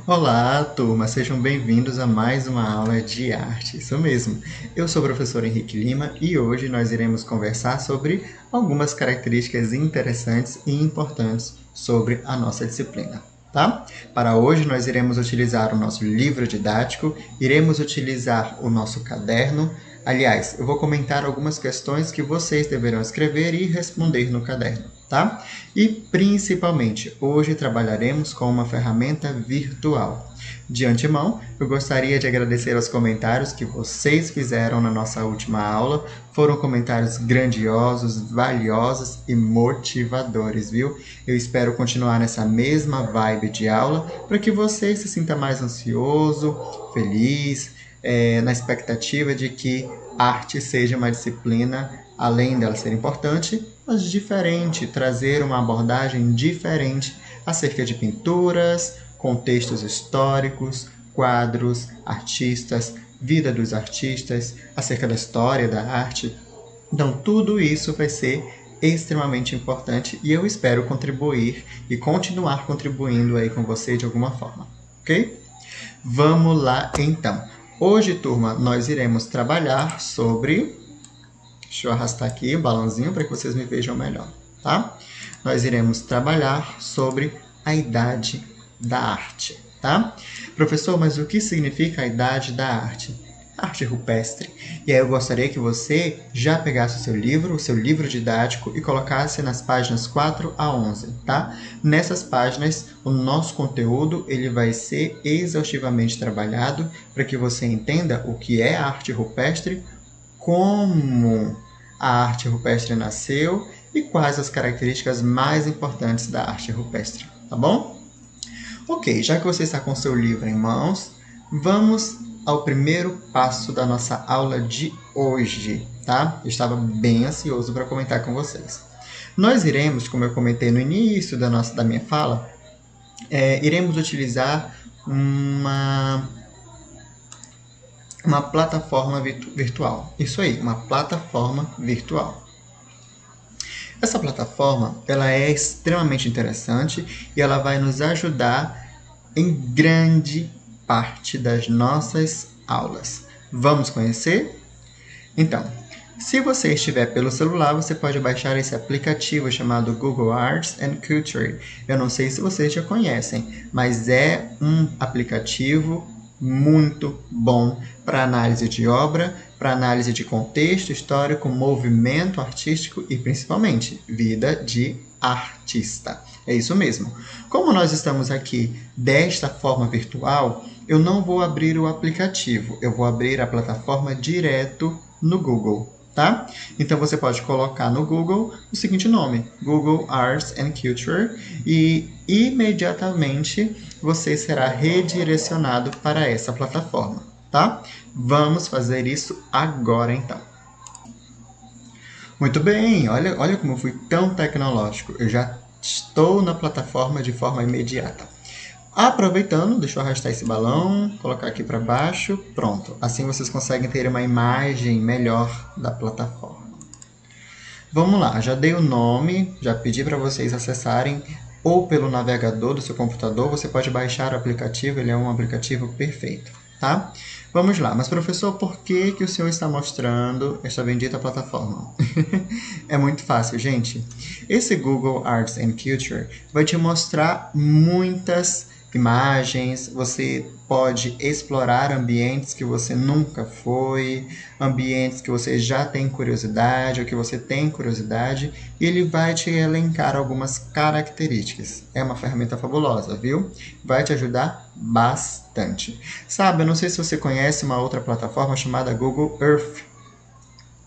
Olá, turma, sejam bem-vindos a mais uma aula de arte. Isso mesmo. Eu sou o professor Henrique Lima e hoje nós iremos conversar sobre algumas características interessantes e importantes sobre a nossa disciplina, tá? Para hoje nós iremos utilizar o nosso livro didático, iremos utilizar o nosso caderno. Aliás, eu vou comentar algumas questões que vocês deverão escrever e responder no caderno, tá? E, principalmente, hoje trabalharemos com uma ferramenta virtual. De antemão, eu gostaria de agradecer aos comentários que vocês fizeram na nossa última aula. Foram comentários grandiosos, valiosos e motivadores, viu? Eu espero continuar nessa mesma vibe de aula para que você se sinta mais ansioso, feliz, na expectativa de que arte seja uma disciplina, além dela ser importante, mas diferente, trazer uma abordagem diferente acerca de pinturas, contextos históricos, quadros, artistas, vida dos artistas, acerca da história da arte. Então, tudo isso vai ser extremamente importante e eu espero contribuir e continuar contribuindo aí com você de alguma forma, ok? Vamos lá, então. Hoje, turma, nós iremos trabalhar sobre... Deixa eu arrastar aqui o balãozinho para que vocês me vejam melhor, tá? Nós iremos trabalhar sobre a idade da arte, tá? Professor, mas o que significa a idade da arte? Arte rupestre. E aí eu gostaria que você já pegasse o seu livro didático e colocasse nas páginas 4 a 11, tá? Nessas páginas, o nosso conteúdo ele vai ser exaustivamente trabalhado para que você entenda o que é a arte rupestre, como a arte rupestre nasceu e quais as características mais importantes da arte rupestre, tá bom? Ok, já que você está com seu livro em mãos, vamos ao primeiro passo da nossa aula de hoje, tá? Eu estava bem ansioso para comentar com vocês. Nós iremos, como eu comentei no início da minha fala, iremos utilizar uma plataforma virtual. Isso aí, uma plataforma virtual. Essa plataforma ela é extremamente interessante e ela vai nos ajudar em grande parte das nossas aulas. Vamos conhecer? Então, se você estiver pelo celular, você pode baixar esse aplicativo chamado Google Arts and Culture. Eu não sei se vocês já conhecem, mas é um aplicativo muito bom para análise de obra, para análise de contexto histórico, movimento artístico e, principalmente, vida de artista. É isso mesmo. Como nós estamos aqui desta forma virtual, eu não vou abrir o aplicativo, eu vou abrir a plataforma direto no Google, tá? Então, você pode colocar no Google o seguinte nome, Google Arts and Culture, e imediatamente você será redirecionado para essa plataforma, tá? Vamos fazer isso agora, então. Muito bem, olha como eu fui tão tecnológico. Eu já estou na plataforma de forma imediata. Aproveitando, deixa eu arrastar esse balão, colocar aqui para baixo, pronto. Assim vocês conseguem ter uma imagem melhor da plataforma. Vamos lá, já dei o nome, já pedi para vocês acessarem ou pelo navegador do seu computador, você pode baixar o aplicativo, ele é um aplicativo perfeito, tá? Vamos lá, mas professor, por que o senhor está mostrando esta bendita plataforma? É muito fácil, gente. Esse Google Arts and Culture vai te mostrar muitas imagens, você pode explorar ambientes que você nunca foi, ambientes que você já tem curiosidade ou que você tem curiosidade, e ele vai te elencar algumas características. É uma ferramenta fabulosa, viu? Vai te ajudar bastante. Sabe, eu não sei se você conhece uma outra plataforma chamada Google Earth.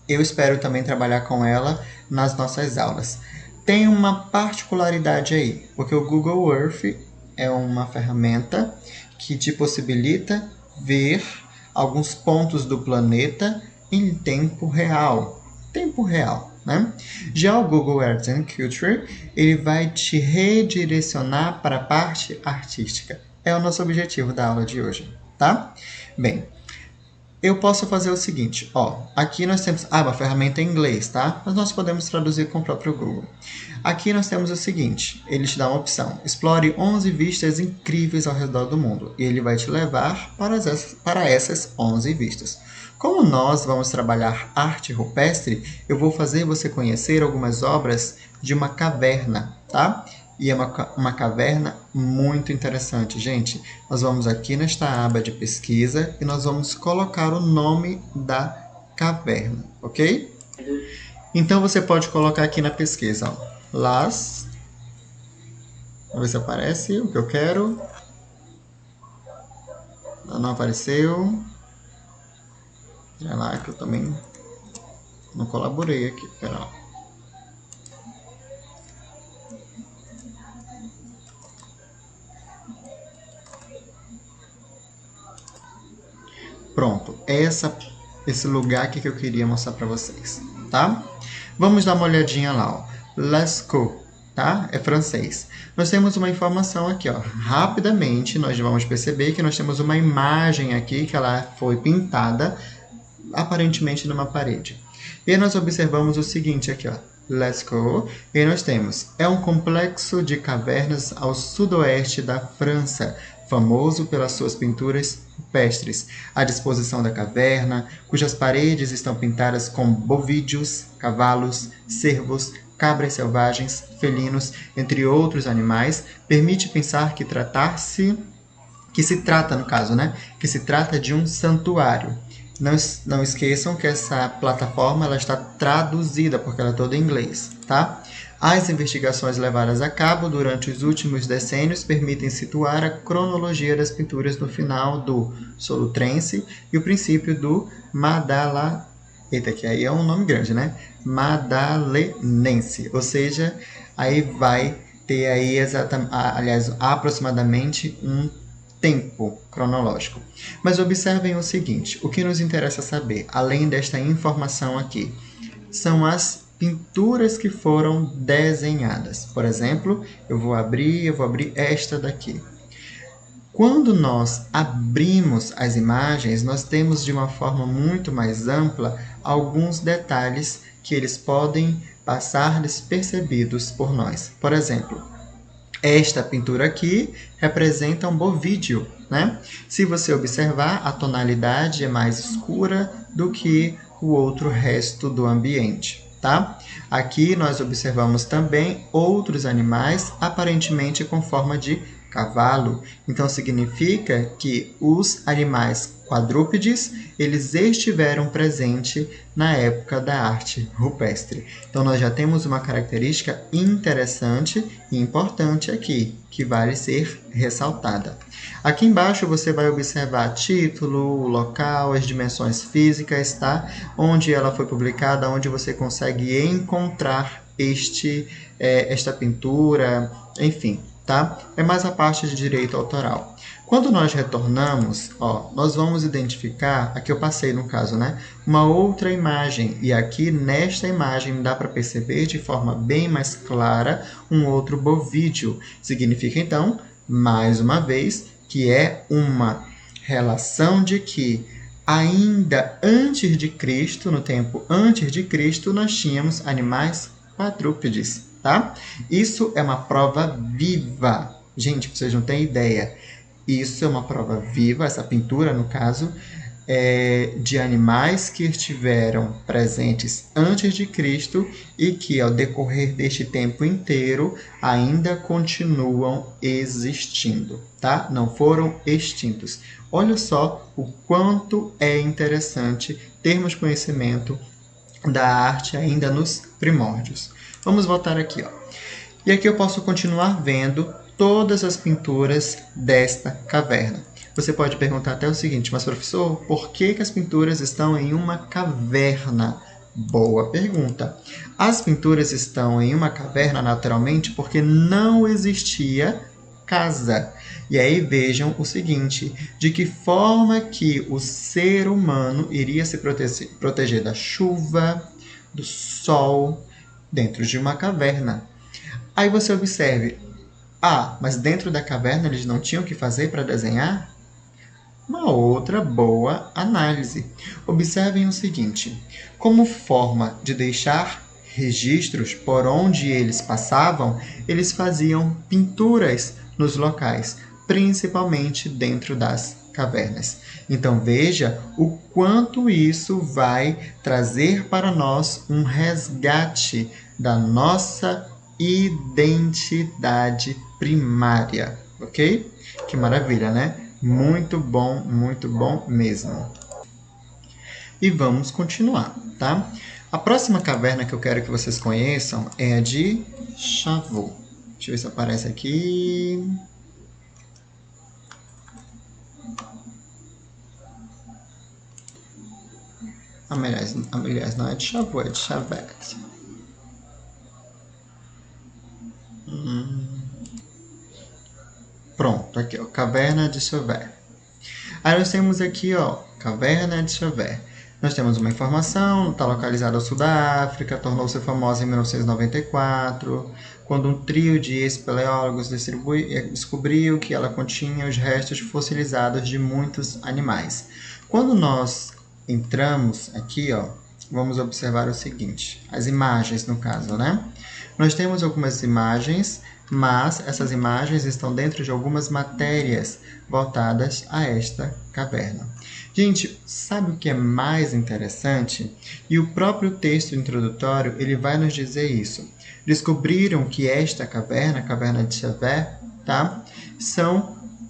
Eu espero também trabalhar com ela nas nossas aulas. Tem uma particularidade aí, porque o Google Earth é uma ferramenta que te possibilita ver alguns pontos do planeta em tempo real. Tempo real, né? Já o Google Arts and Culture, ele vai te redirecionar para a parte artística. É o nosso objetivo da aula de hoje, tá? Bem, Eu posso fazer o seguinte, ó, aqui nós temos, uma ferramenta em inglês, tá? Mas nós podemos traduzir com o próprio Google. Aqui nós temos o seguinte, ele te dá uma opção, explore 11 vistas incríveis ao redor do mundo, e ele vai te levar para essas 11 vistas. Como nós vamos trabalhar arte rupestre, eu vou fazer você conhecer algumas obras de uma caverna, tá? E é uma caverna muito interessante, gente. Nós vamos aqui nesta aba de pesquisa e nós vamos colocar o nome da caverna, ok? Então você pode colocar aqui na pesquisa, ó, Las... Vamos ver se aparece o que eu quero. Não apareceu. Já lá que eu também não colaborei aqui, pera lá. Pronto, esse lugar aqui que eu queria mostrar para vocês, tá? Vamos dar uma olhadinha lá, ó. Lascaux, tá? É francês. Nós temos uma informação aqui, ó. Rapidamente, nós vamos perceber que nós temos uma imagem aqui que ela foi pintada aparentemente numa parede. E nós observamos o seguinte aqui, ó. Lascaux, e nós temos, é um complexo de cavernas ao sudoeste da França, famoso pelas suas pinturas rupestres. À disposição da caverna, cujas paredes estão pintadas com bovídeos, cavalos, cervos, cabras selvagens, felinos, entre outros animais, permite pensar que se trata de um santuário. Não esqueçam que essa plataforma ela está traduzida, porque ela é toda em inglês, tá? As investigações levadas a cabo durante os últimos decênios permitem situar a cronologia das pinturas no final do Solutrense e o princípio do Eita, que aí é um nome grande, né? Madalenense, ou seja, aí vai ter aí aproximadamente um tempo cronológico. Mas observem o seguinte, o que nos interessa saber, além desta informação aqui, são as pinturas que foram desenhadas. Por exemplo, eu vou abrir esta daqui. Quando nós abrimos as imagens, nós temos de uma forma muito mais ampla alguns detalhes que eles podem passar despercebidos por nós. Por exemplo, esta pintura aqui representa um bovídeo, né? Se você observar, a tonalidade é mais escura do que o outro resto do ambiente, tá? Aqui nós observamos também outros animais, aparentemente com forma de cavalo. Então significa que os animais quadrúpedes, eles estiveram presentes na época da arte rupestre. Então nós já temos uma característica interessante e importante aqui, que vale ser ressaltada. Aqui embaixo você vai observar título, o local, as dimensões físicas, tá? Onde ela foi publicada, onde você consegue encontrar esta pintura, enfim, tá? É mais a parte de direito autoral. Quando nós retornamos, ó, nós vamos identificar, aqui eu passei no caso, né, uma outra imagem, e aqui nesta imagem dá para perceber de forma bem mais clara um outro bovídeo. Significa então, mais uma vez, que é uma relação de que ainda antes de Cristo, no tempo antes de Cristo, nós tínhamos animais quadrúpedes, tá? Isso é uma prova viva. Gente, vocês não têm ideia. Isso é uma prova viva, essa pintura, no caso, de animais que estiveram presentes antes de Cristo e que, ao decorrer deste tempo inteiro, ainda continuam existindo, tá? Não foram extintos. Olha só o quanto é interessante termos conhecimento da arte ainda nos primórdios. Vamos voltar aqui, ó. E aqui eu posso continuar vendo todas as pinturas desta caverna. Você pode perguntar até o seguinte, mas professor, por que as pinturas estão em uma caverna? Boa pergunta. As pinturas estão em uma caverna naturalmente porque não existia casa. E aí vejam o seguinte, de que forma que o ser humano iria se proteger da chuva, do sol, dentro de uma caverna. Aí você observe, mas dentro da caverna eles não tinham o que fazer para desenhar? uma outra boa análise. Observem o seguinte: como forma de deixar registros por onde eles passavam, eles faziam pinturas nos locais, principalmente dentro das cavernas. Então veja o quanto isso vai trazer para nós um resgate da nossa identidade primária, ok? Que maravilha, né? Muito bom mesmo. E vamos continuar, tá? A próxima caverna que eu quero que vocês conheçam é a de Chavot. Deixa eu ver se aparece aqui. Aliás, não é de Chavot, é de Chavet. Pronto, aqui ó, Caverna de Chauvet. Aí nós temos aqui ó, Caverna de Chauvet. Nós temos uma informação, está localizada ao sul da África, tornou-se famosa em 1994, quando um trio de espeleólogos descobriu que ela continha os restos fossilizados de muitos animais. Quando nós entramos aqui, ó, vamos observar o seguinte, as imagens no caso, né? Nós temos algumas imagens, mas essas imagens estão dentro de algumas matérias voltadas a esta caverna. Gente, sabe o que é mais interessante? E o próprio texto introdutório, ele vai nos dizer isso. Descobriram que esta caverna, a caverna de Chauvet, tá?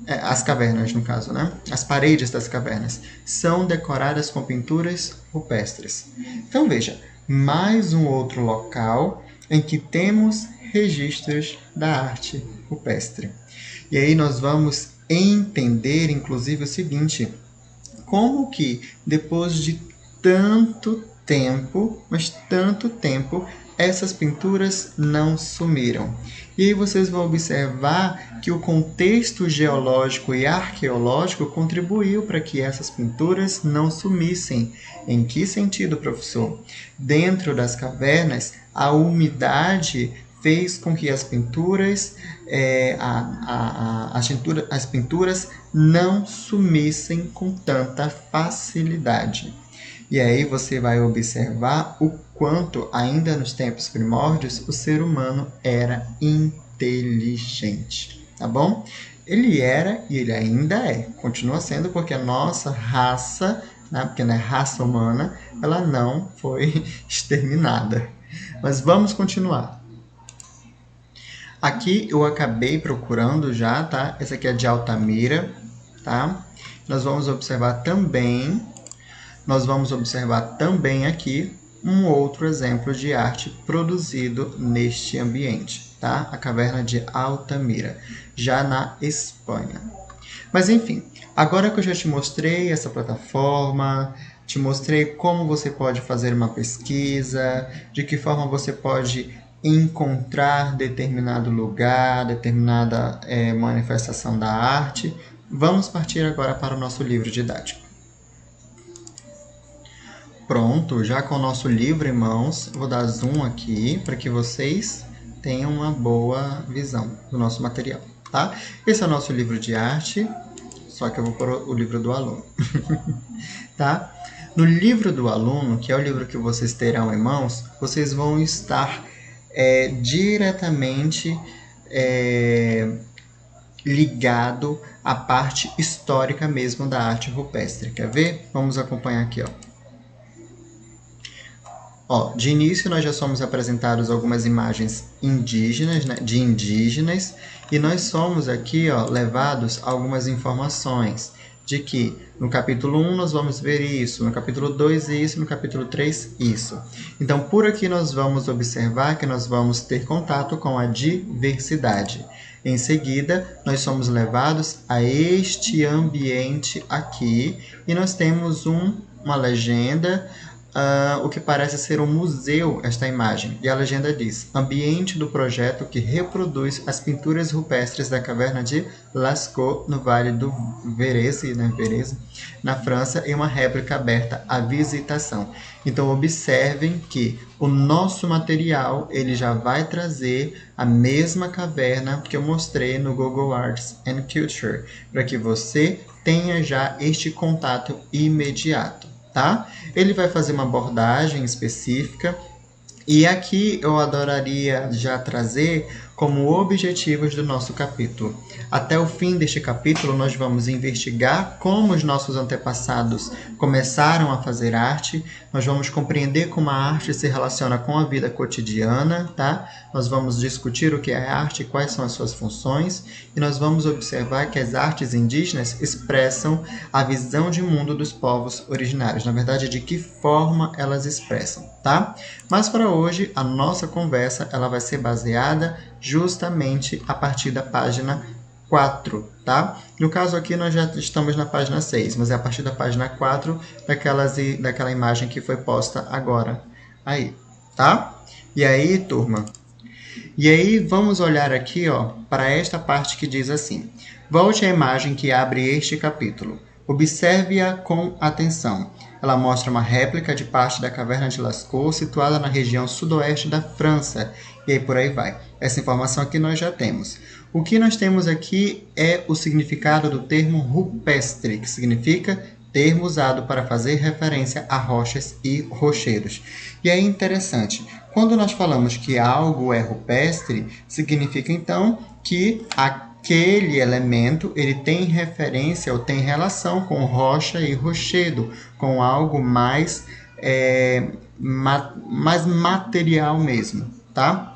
As cavernas, no caso, né? As paredes das cavernas são decoradas com pinturas rupestres. Então, veja, mais um outro local em que temos registros da arte rupestre. E aí nós vamos entender, inclusive, o seguinte: como que depois de tanto tempo, mas tanto tempo, essas pinturas não sumiram. E aí vocês vão observar que o contexto geológico e arqueológico contribuiu para que essas pinturas não sumissem. Em que sentido, professor? Dentro das cavernas, a umidade fez com que as pinturas, as pinturas não sumissem com tanta facilidade. E aí você vai observar o quanto, ainda nos tempos primórdios, o ser humano era inteligente, tá bom? Ele era e ele ainda é, continua sendo, porque a nossa raça, né, porque não é raça humana, ela não foi exterminada. Mas vamos continuar. Aqui eu acabei procurando já, tá? Essa aqui é de Altamira, tá? Nós vamos observar também aqui um outro exemplo de arte produzido neste ambiente, tá? A caverna de Altamira, já na Espanha. Mas enfim, agora que eu já te mostrei essa plataforma, te mostrei como você pode fazer uma pesquisa, de que forma você pode encontrar determinado lugar, determinada manifestação da arte, vamos partir agora para o nosso livro didático. Pronto, já com o nosso livro em mãos, vou dar zoom aqui para que vocês tenham uma boa visão do nosso material, tá? Esse é o nosso livro de arte, só que eu vou pôr o livro do aluno, tá? No livro do aluno, que é o livro que vocês terão em mãos, vocês vão estar diretamente ligado à parte histórica mesmo da arte rupestre. Quer ver? Vamos acompanhar aqui, ó. De início, nós já somos apresentados algumas imagens indígenas, né, de indígenas, e nós somos aqui levados a algumas informações de que no capítulo 1 nós vamos ver isso, no capítulo 2 isso, no capítulo 3 isso. Então, por aqui nós vamos observar que nós vamos ter contato com a diversidade. Em seguida, nós somos levados a este ambiente aqui e nós temos uma legenda o que parece ser um museu, esta imagem. E a legenda diz: ambiente do projeto que reproduz as pinturas rupestres da caverna de Lascaux, no Vale do Verese, na França, em uma réplica aberta à visitação. Então, observem que o nosso material ele já vai trazer a mesma caverna que eu mostrei no Google Arts and Culture, para que você tenha já este contato imediato, tá? Ele vai fazer uma abordagem específica e aqui eu adoraria já trazer como objetivos do nosso capítulo. Até o fim deste capítulo, nós vamos investigar como os nossos antepassados começaram a fazer arte, nós vamos compreender como a arte se relaciona com a vida cotidiana, tá? Nós vamos discutir o que é arte e quais são as suas funções, e nós vamos observar que as artes indígenas expressam a visão de mundo dos povos originários, na verdade, de que forma elas expressam, tá? Mas para hoje, a nossa conversa ela vai ser baseada justamente a partir da página 4, tá? No caso aqui nós já estamos na página 6, mas é a partir da página 4 daquela imagem que foi posta agora aí, tá? E aí, turma? E aí vamos olhar aqui, ó, para esta parte que diz assim: volte à imagem que abre este capítulo. Observe-a com atenção. Ela mostra uma réplica de parte da caverna de Lascaux, situada na região sudoeste da França. E aí por aí vai. Essa informação aqui nós já temos. O que nós temos aqui é o significado do termo rupestre, que significa termo usado para fazer referência a rochas e rochedos. E é interessante, quando nós falamos que algo é rupestre, significa então que aquele elemento ele tem referência ou tem relação com rocha e rochedo, com algo mais material mesmo, tá?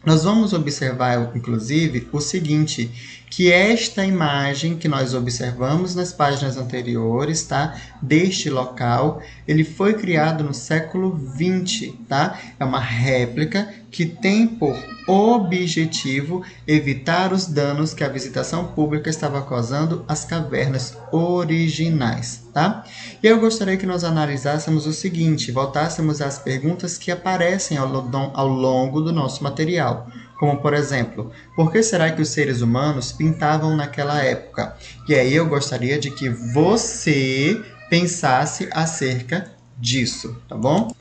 Nós vamos observar, inclusive, o seguinte, que esta imagem que nós observamos nas páginas anteriores, tá? Deste local, ele foi criado no século XX, tá? É uma réplica que tem por objetivo evitar os danos que a visitação pública estava causando às cavernas originais, tá? E eu gostaria que nós analisássemos o seguinte, voltássemos às perguntas que aparecem ao longo do nosso material. Como, por exemplo, por que será que os seres humanos pintavam naquela época? E aí eu gostaria de que você pensasse acerca disso, tá bom?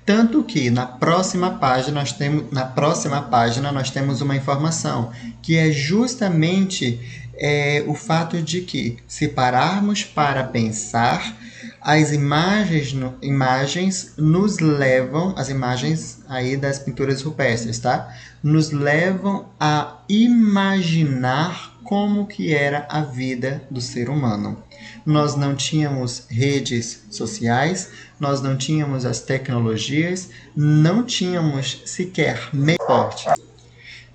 Tanto que na próxima página nós temos uma informação, que é justamente o fato de que, se pararmos para pensar, as imagens nos levam, as imagens aí das pinturas rupestres, tá? Nos levam a imaginar como que era a vida do ser humano. Nós não tínhamos redes sociais, nós não tínhamos as tecnologias, não tínhamos sequer transporte.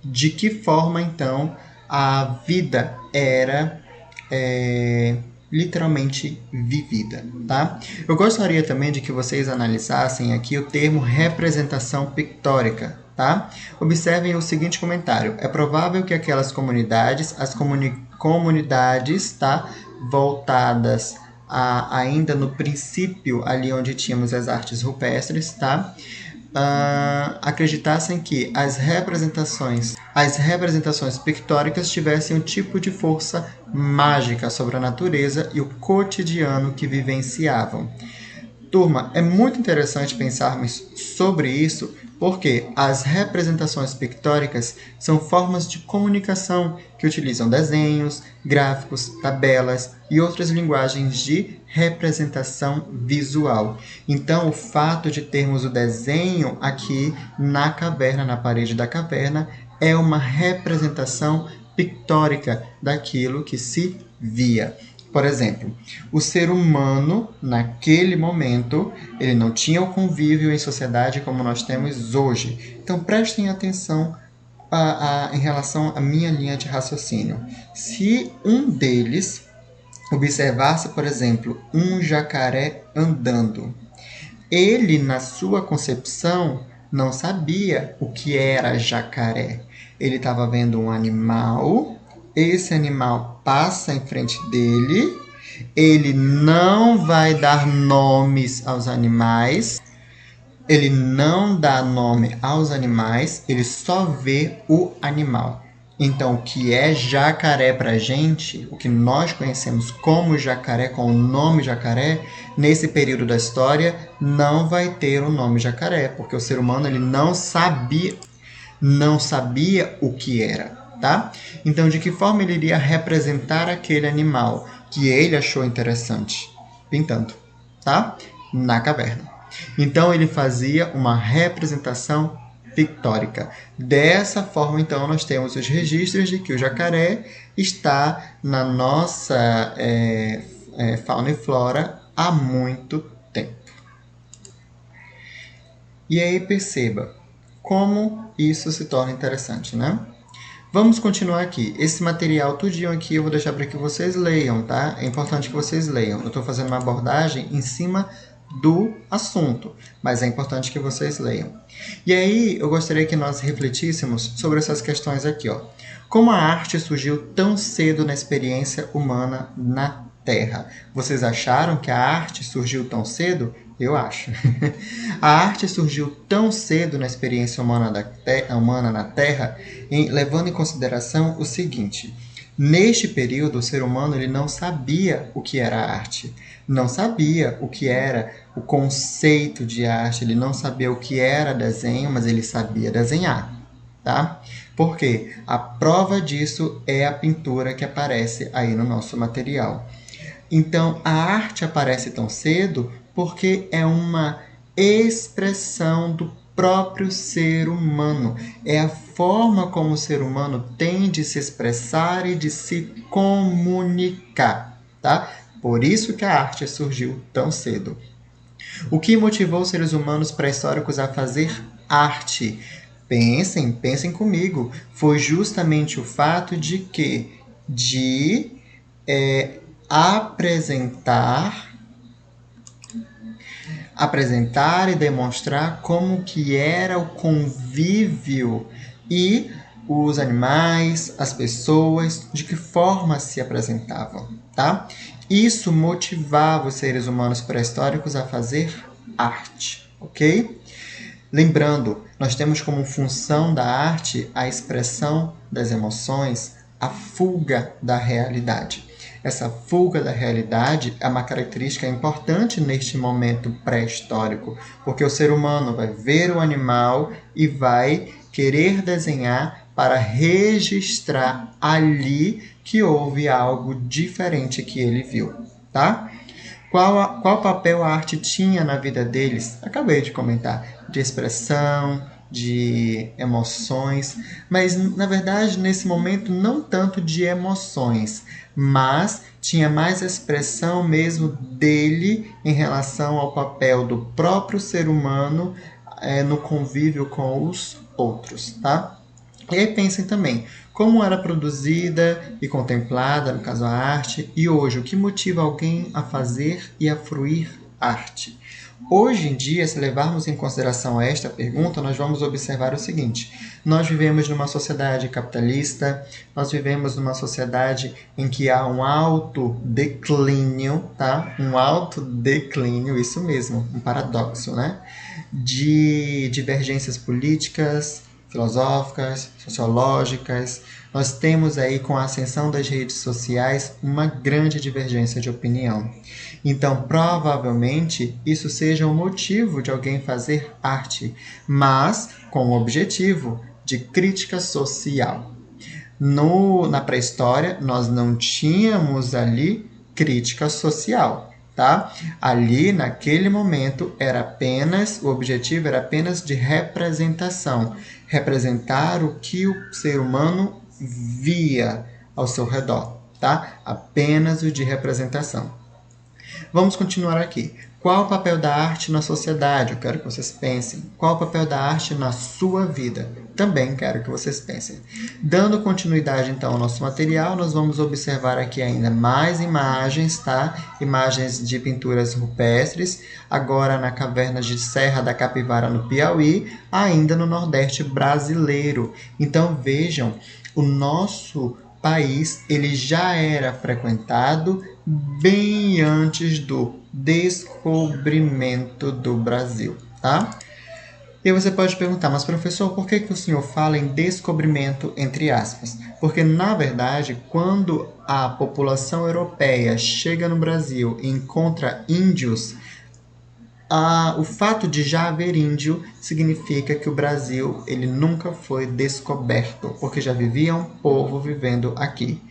De que forma, então, a vida era literalmente vivida, tá? Eu gostaria também de que vocês analisassem aqui o termo representação pictórica, tá? Observem o seguinte comentário: é provável que aquelas comunidades, comunidades, tá, voltadas ainda no princípio, ali onde tínhamos as artes rupestres, tá? Acreditassem que as representações pictóricas tivessem um tipo de força mágica sobre a natureza e o cotidiano que vivenciavam. Turma, é muito interessante pensarmos sobre isso, porque as representações pictóricas são formas de comunicação que utilizam desenhos, gráficos, tabelas e outras linguagens de representação visual. Então, o fato de termos o desenho aqui na caverna, na parede da caverna, é uma representação pictórica daquilo que se via. Por exemplo, o ser humano, naquele momento, ele não tinha o convívio em sociedade como nós temos hoje. Então, prestem atenção em relação à minha linha de raciocínio. Se um deles observasse, por exemplo, um jacaré andando, ele, na sua concepção, não sabia o que era jacaré. Ele estava vendo um animal, esse animal passa em frente dele Ele não vai dar nomes aos animais, ele não dá nome aos animais, ele só vê o animal. Então, o que é jacaré pra gente, o que nós conhecemos como jacaré, com o nome jacaré, nesse período da história, não vai ter o nome jacaré, porque o ser humano ele não sabia o que era, tá? Então, de que forma ele iria representar aquele animal que ele achou interessante? Pintando, tá? Na caverna. Então, ele fazia uma representação pictórica. Dessa forma, então, nós temos os registros de que o jacaré está na nossa fauna e flora há muito tempo. E aí perceba como isso se torna interessante, né? Vamos continuar aqui. Esse material tudinho aqui eu vou deixar para que vocês leiam, tá? É importante que vocês leiam. Eu estou fazendo uma abordagem em cima do assunto, mas é importante que vocês leiam. E aí eu gostaria que nós refletíssemos sobre essas questões aqui, ó. Como a arte surgiu tão cedo na experiência humana na Terra? Vocês acharam que a arte surgiu tão cedo? Eu acho. A arte surgiu tão cedo na experiência humana na Terra, levando em consideração o seguinte: neste período, o ser humano ele não sabia o que era arte, não sabia o que era o conceito de arte, ele não sabia o que era desenho, mas ele sabia desenhar, tá? Por quê? A prova disso é a pintura que aparece aí no nosso material. Então, a arte aparece tão cedo porque é uma expressão do próprio ser humano. É a forma como o ser humano tem de se expressar e de se comunicar, tá? Por isso que a arte surgiu tão cedo. O que motivou os seres humanos pré-históricos a fazer arte? Pensem comigo. Foi justamente o fato de que apresentar e demonstrar como que era o convívio e os animais, as pessoas, de que forma se apresentavam, tá? Isso motivava os seres humanos pré-históricos a fazer arte, ok? Lembrando, nós temos como função da arte a expressão das emoções, a fuga da realidade. Essa fuga da realidade é uma característica importante neste momento pré-histórico, porque o ser humano vai ver o animal e vai querer desenhar para registrar ali que houve algo diferente que ele viu, tá? Qual papel a arte tinha na vida deles? Acabei de comentar, de expressão, de emoções, mas na verdade nesse momento não tanto de emoções, mas tinha mais a expressão mesmo dele em relação ao papel do próprio ser humano no convívio com os outros, tá? E aí pensem também, como era produzida e contemplada, no caso a arte, e hoje, o que motiva alguém a fazer e a fruir arte? Hoje em dia, se levarmos em consideração esta pergunta, nós vamos observar o seguinte: nós vivemos numa sociedade capitalista, nós vivemos numa sociedade em que há um alto declínio, tá? Um alto declínio, isso mesmo, um paradoxo, né? De divergências políticas, filosóficas, sociológicas. Nós temos aí, com a ascensão das redes sociais, uma grande divergência de opinião. Então, provavelmente, isso seja um motivo de alguém fazer arte, mas com o objetivo de crítica social. Na pré-história, nós não tínhamos ali crítica social, tá? Ali, naquele momento, o objetivo era apenas de representação, representar o que o ser humano via ao seu redor, tá? Apenas o de representação. Vamos continuar aqui. Qual o papel da arte na sociedade? Eu quero que vocês pensem. Qual o papel da arte na sua vida? Também quero que vocês pensem. Dando continuidade, então, ao nosso material, nós vamos observar aqui ainda mais imagens, tá? Imagens de pinturas rupestres, agora na caverna de Serra da Capivara, no Piauí, ainda no Nordeste brasileiro. Então, vejam, o nosso país ele já era frequentado bem antes do descobrimento do Brasil, tá? E aí você pode perguntar, mas professor, por que o senhor fala em descobrimento entre aspas? Porque, na verdade, quando a população europeia chega no Brasil e encontra índios, o fato de já haver índio significa que o Brasil ele nunca foi descoberto, porque já vivia um povo vivendo aqui.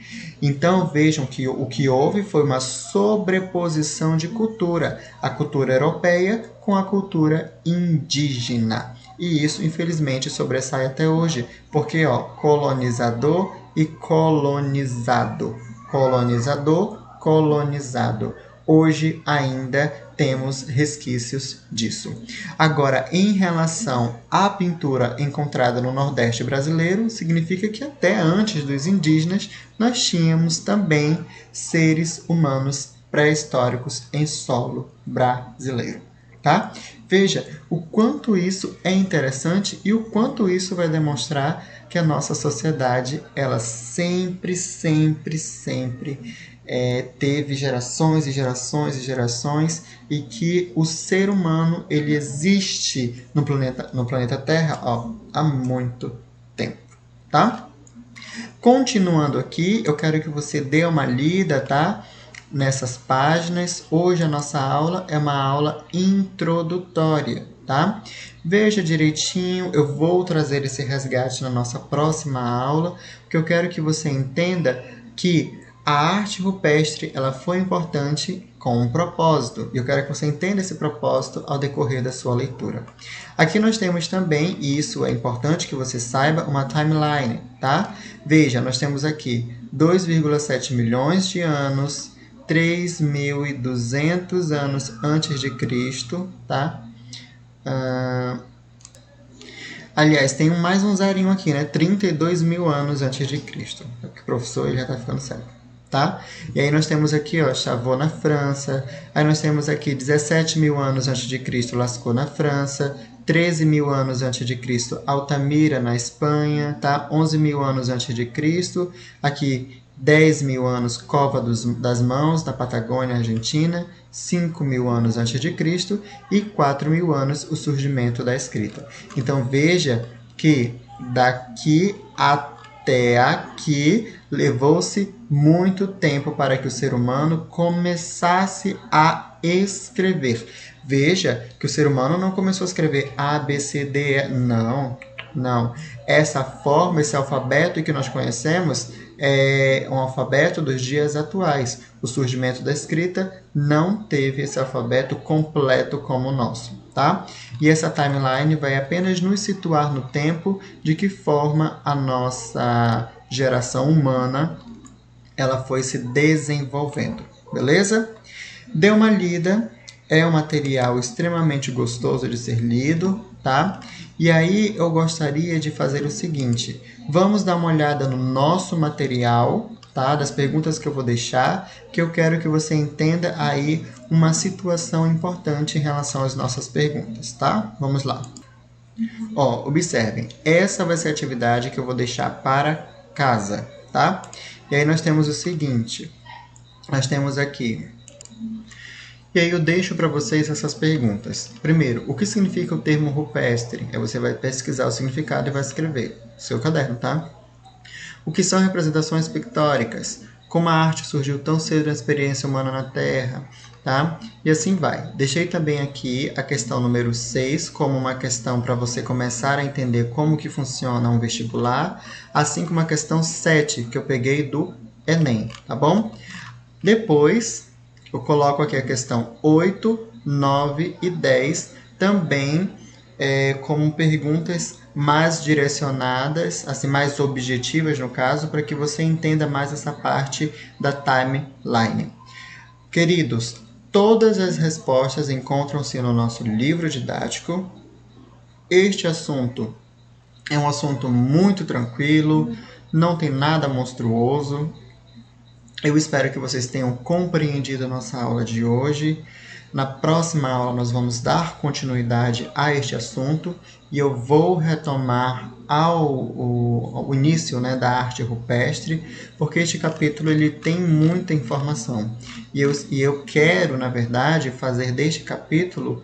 Então vejam que o que houve foi uma sobreposição de cultura, a cultura europeia com a cultura indígena. E isso, infelizmente, sobressai até hoje, porque colonizador e colonizado, colonizador, colonizado. Hoje ainda temos resquícios disso. Agora, em relação à pintura encontrada no Nordeste brasileiro, significa que até antes dos indígenas nós tínhamos também seres humanos pré-históricos em solo brasileiro, tá? Veja o quanto isso é interessante e o quanto isso vai demonstrar que a nossa sociedade, ela sempre teve gerações e gerações e gerações e que o ser humano ele existe no planeta Terra há muito tempo, tá? Continuando aqui, eu quero que você dê uma lida, tá? Nessas páginas. Hoje a nossa aula é uma aula introdutória, tá? Veja direitinho, eu vou trazer esse resgate na nossa próxima aula, porque eu quero que você entenda que a arte rupestre ela foi importante com um propósito. E eu quero que você entenda esse propósito ao decorrer da sua leitura. Aqui nós temos também, e isso é importante que você saiba, uma timeline, tá? Veja, nós temos aqui 2,7 milhões de anos, 3.200 anos antes de Cristo, tá? Aliás, tem mais um zerinho aqui, né? 32 mil anos antes de Cristo. O professor ele já tá ficando cego, tá? E aí nós temos aqui, Chavot na França. Aí nós temos aqui 17 mil anos antes de Cristo, Lascaux na França. 13 mil anos antes de Cristo, Altamira na Espanha, tá? 11 mil anos antes de Cristo. Aqui 10 mil anos, Cova das Mãos, na Patagônia, Argentina, 5 mil anos antes de Cristo e 4 mil anos, o surgimento da escrita. Então veja que daqui até aqui levou-se muito tempo para que o ser humano começasse a escrever. Veja que o ser humano não começou a escrever A, B, C, D, E. Não. Essa forma, esse alfabeto que nós conhecemos é um alfabeto dos dias atuais. O surgimento da escrita não teve esse alfabeto completo como o nosso, tá? E essa timeline vai apenas nos situar no tempo de que forma a nossa geração humana ela foi se desenvolvendo, beleza? Dê uma lida, é um material extremamente gostoso de ser lido, tá? E aí eu gostaria de fazer o seguinte, vamos dar uma olhada no nosso material, tá? Das perguntas que eu vou deixar, que eu quero que você entenda aí uma situação importante em relação às nossas perguntas, tá? Vamos lá. Observem, essa vai ser a atividade que eu vou deixar para casa, tá? E aí nós temos o seguinte, nós temos aqui... E aí eu deixo para vocês essas perguntas. Primeiro, o que significa o termo rupestre? Aí você vai pesquisar o significado e vai escrever. Seu caderno, tá? O que são representações pictóricas? Como a arte surgiu tão cedo na experiência humana na Terra? Tá? E assim vai. Deixei também aqui a questão número 6 como uma questão para você começar a entender como que funciona um vestibular, assim como a questão 7 que eu peguei do Enem, tá bom? Depois... eu coloco aqui a questão 8, 9 e 10, também como perguntas mais direcionadas, assim, mais objetivas no caso, para que você entenda mais essa parte da timeline. Queridos, todas as respostas encontram-se no nosso livro didático. Este assunto é um assunto muito tranquilo, não tem nada monstruoso. Eu espero que vocês tenham compreendido a nossa aula de hoje. Na próxima aula nós vamos dar continuidade a este assunto e eu vou retomar ao início, né, da arte rupestre, porque este capítulo ele tem muita informação. E eu quero, na verdade, fazer deste capítulo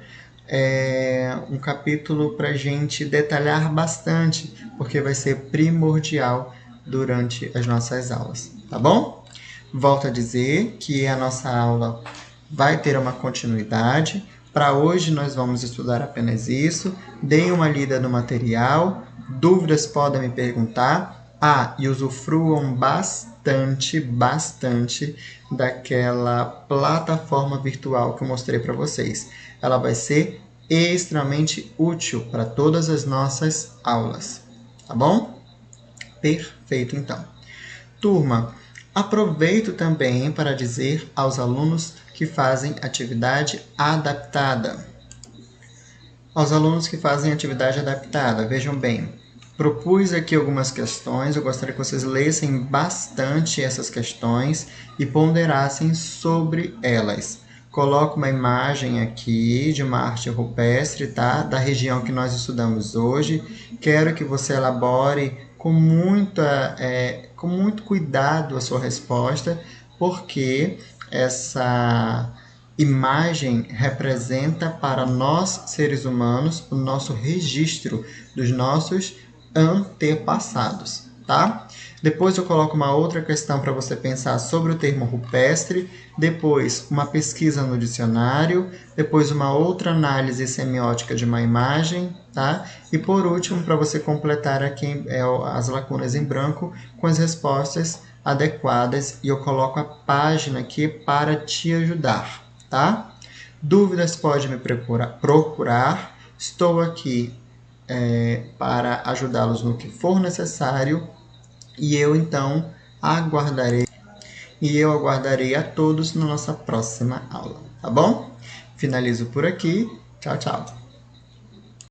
um capítulo para a gente detalhar bastante, porque vai ser primordial durante as nossas aulas, tá bom? Volto a dizer que a nossa aula vai ter uma continuidade. Para hoje nós vamos estudar apenas isso. Deem uma lida no material, dúvidas podem me perguntar. E usufruam bastante daquela plataforma virtual que eu mostrei para vocês. Ela vai ser extremamente útil para todas as nossas aulas, tá bom? Perfeito, então. Turma, aproveito também para dizer aos alunos que fazem atividade adaptada. Aos alunos que fazem atividade adaptada, vejam bem, propus aqui algumas questões, eu gostaria que vocês lessem bastante essas questões e ponderassem sobre elas. Coloco uma imagem aqui de uma arte rupestre, tá? Da região que nós estudamos hoje. Quero que você elabore com muito cuidado a sua resposta, porque essa imagem representa para nós, seres humanos, o nosso registro dos nossos antepassados, tá? Depois eu coloco uma outra questão para você pensar sobre o termo rupestre, depois uma pesquisa no dicionário, depois uma outra análise semiótica de uma imagem, tá? E por último, para você completar aqui as lacunas em branco com as respostas adequadas, e eu coloco a página aqui para te ajudar, tá? Dúvidas pode me procurar. Estou aqui para ajudá-los no que for necessário. E eu, então, aguardarei a todos na nossa próxima aula, tá bom? Finalizo por aqui. Tchau, tchau.